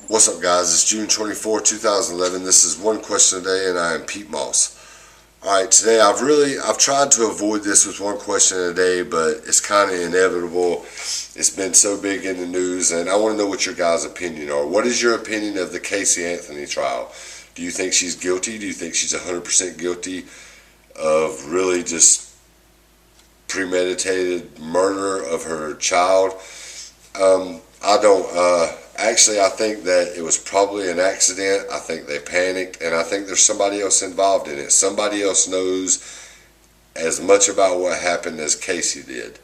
What's up, guys? It's June 24, 2011. This is One Question a Day, and I am Pete Moss. Alright, today I've tried to avoid this with one question a day, but it's kind of inevitable. It's been so big in the news, and I want to know what your guys' opinion are. What is your opinion of the Casey Anthony trial? Do you think she's guilty? Do you think she's 100% guilty of really just premeditated murder of her child? I don't. Actually, I think that it was probably an accident. I think they panicked, and I think there's somebody else involved in it. Somebody else knows as much about what happened as Casey did.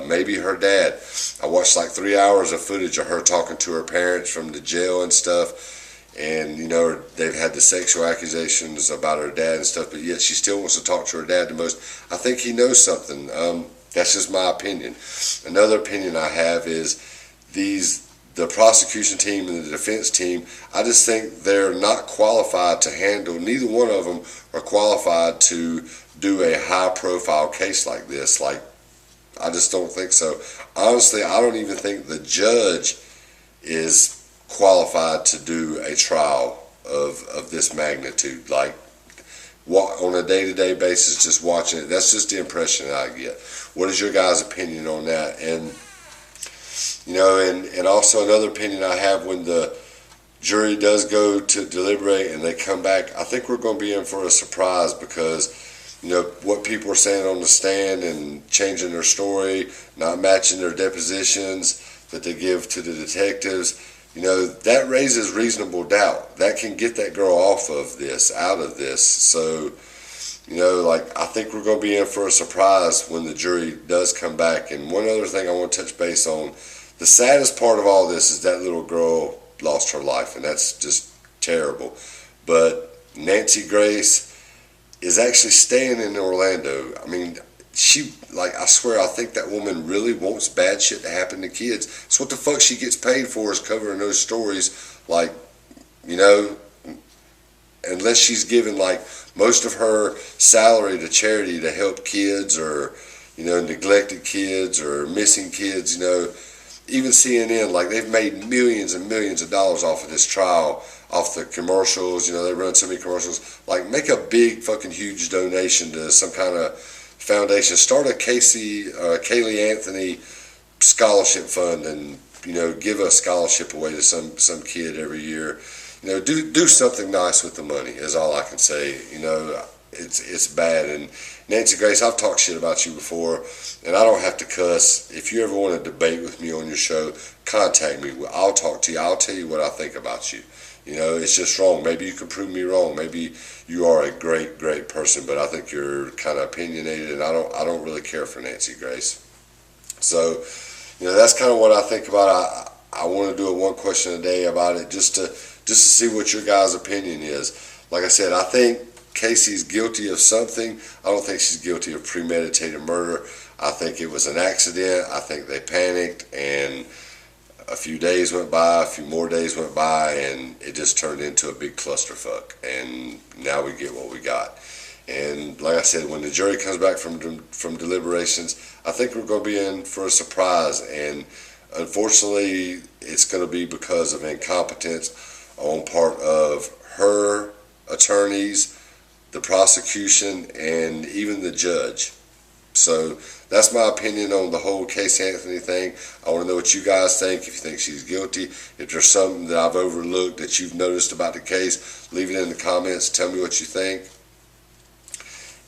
Maybe her dad. I watched like 3 hours of footage of her talking to her parents from the jail and stuff, and they've had the sexual accusations about her dad and stuff, but yet she still wants to talk to her dad the most. I think he knows something. That's just my opinion. Another opinion I have is the prosecution team and the defense team, I just think they're not qualified to handle, neither one of them are qualified to do a high-profile case like this. I just don't think so. Honestly, I don't even think the judge is qualified to do a trial of this magnitude. On a day-to-day basis, just watching it, that's just the impression I get. What is your guys' opinion on that? And also another opinion I have, when the jury does go to deliberate and they come back, I think we're going to be in for a surprise, because what people are saying on the stand and changing their story, not matching their depositions that they give to the detectives, that raises reasonable doubt. That can get that girl out of this. So, I think we're going to be in for a surprise when the jury does come back. And one other thing I want to touch base on, the saddest part of all this is that little girl lost her life, and that's just terrible. But Nancy Grace is actually staying in Orlando. I mean, I swear, I think that woman really wants bad shit to happen to kids. So what the fuck she gets paid for is covering those stories, unless she's giving most of her salary to charity to help kids, or neglected kids or missing kids. Even CNN, they've made millions and millions of dollars off of this trial, off the commercials. They run so many commercials. Make a big fucking huge donation to some kind of foundation. Start a Caylee Anthony scholarship fund, and give a scholarship away to some kid every year. Do something nice with the money is all I can say. It's bad. And Nancy Grace, I've talked shit about you before, and I don't have to cuss. If you ever want to debate with me on your show, contact me. I'll talk to you. I'll tell you what I think about you. It's just wrong. Maybe you can prove me wrong. Maybe you are a great, great person, but I think you're kind of opinionated, and I don't really care for Nancy Grace. So, that's kind of what I think about it. I want to do a one question a day about it, just to see what your guys' opinion is. Like I said, I think Casey's guilty of something. I don't think she's guilty of premeditated murder. I think it was an accident. I think they panicked, and a few days went by, a few more days went by, and it just turned into a big clusterfuck. And now we get what we got. And like I said, when the jury comes back from deliberations, I think we're going to be in for a surprise. And unfortunately, it's going to be because of incompetence on part of her attorneys, the prosecution, and even the judge. So that's my opinion on the whole Casey Anthony thing. I want to know what you guys think. If you think she's guilty, if there's something that I've overlooked that you've noticed about the case, leave it in the comments. Tell me what you think.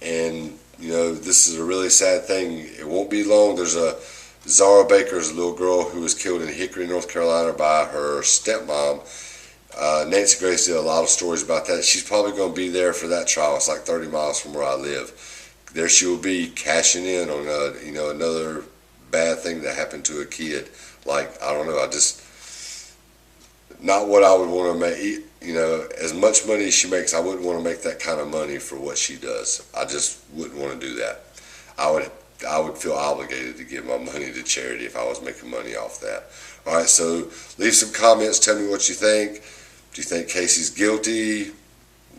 And this is a really sad thing. It won't be long. There's a Zara Baker's a little girl who was killed in Hickory, North Carolina by her stepmom. Nancy Grace did a lot of stories about that. She's probably going to be there for that trial. It's 30 miles from where I live. There she will be, cashing in on another bad thing that happened to a kid. I don't know. Not what I would want to make. As much money as she makes, I wouldn't want to make that kind of money for what she does. I just wouldn't want to do that. I would feel obligated to give my money to charity if I was making money off that. All right, so leave some comments. Tell me what you think. Do you think Casey's guilty?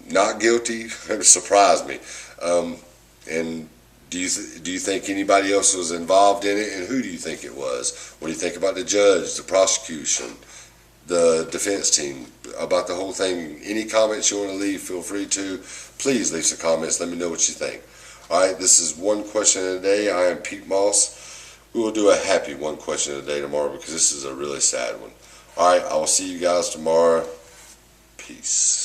Not guilty? Surprise me. And do you think anybody else was involved in it? And who do you think it was? What do you think about the judge, the prosecution? the defense team, about the whole thing. Any comments you want to leave, feel free to. Please leave some comments. Let me know what you think. All right, this is One Question a Day. I am Pete Moss. We will do a happy One Question a Day tomorrow because this is a really sad one. All right, I will see you guys tomorrow. Peace.